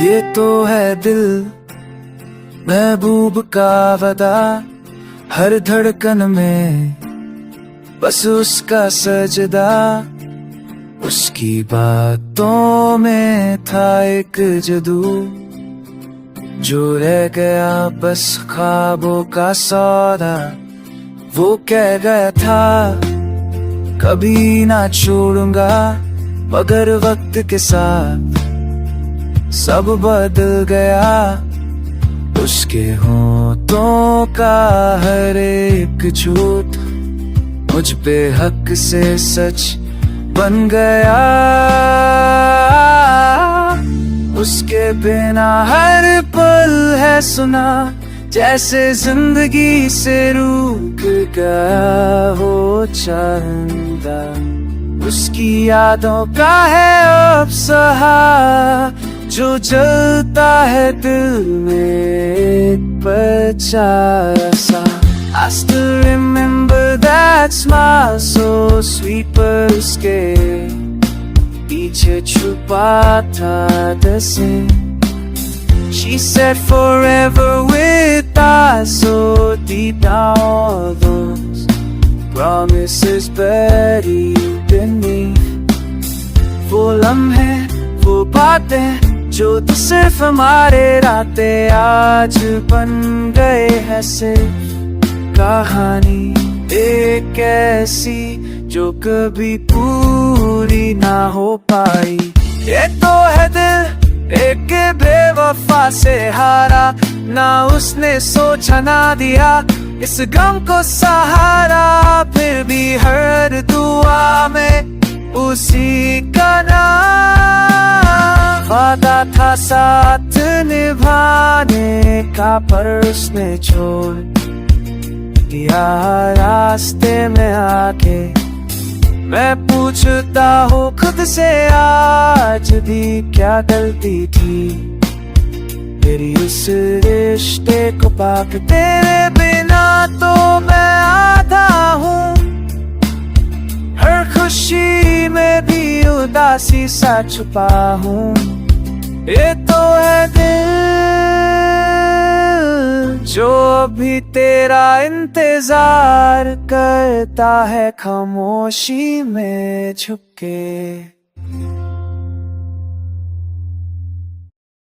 ये तो है दिल महबूब का वदा, हर धड़कन में बस उसका सजदा। उसकी बातों में था एक जदू, जो रह गया बस ख्वाबों का सौदा। वो कह गया था कभी ना छोड़ूंगा, मगर वक्त के साथ सब बदल गया। उसके होठों का हर एक झूठ मुझ पे हक से सच बन गया। उसके बिना हर पल है सुना, जैसे जिंदगी से रूठ गया हो चंदा। उसकी यादों का है अब सहारा, जो जलता है दिल में बचा सा। I still remember that smile so sweet, पर उसके पीछे छुपा था दसे। She said forever with us so deep down, all those promises buried beneath। वो लम्हे वो बातें जो तो सिर्फ हमारे रातें आज बन गए हैं सिर्फ कहानी एक ऐसी जो कभी पूरी ना हो पाई। ये तो है दिल एक बेवफा से हारा, ना उसने सोचा ना दिया इस गम को सहारा। फिर भी हर दुआ में उसी का नाम, वादा था साथ निभाने का, पर उसने छोड़ दिया रास्ते में आके। मैं पूछता हूँ खुद से आज भी क्या गलती थी मेरी उस रिश्ते को पाके। तेरे बिना तो मैं आधा हूँ, हर खुशी में भी उदासी सा छुपा हूँ। ये तो है दिल जो भी तेरा इंतजार करता है खामोशी में छुप के।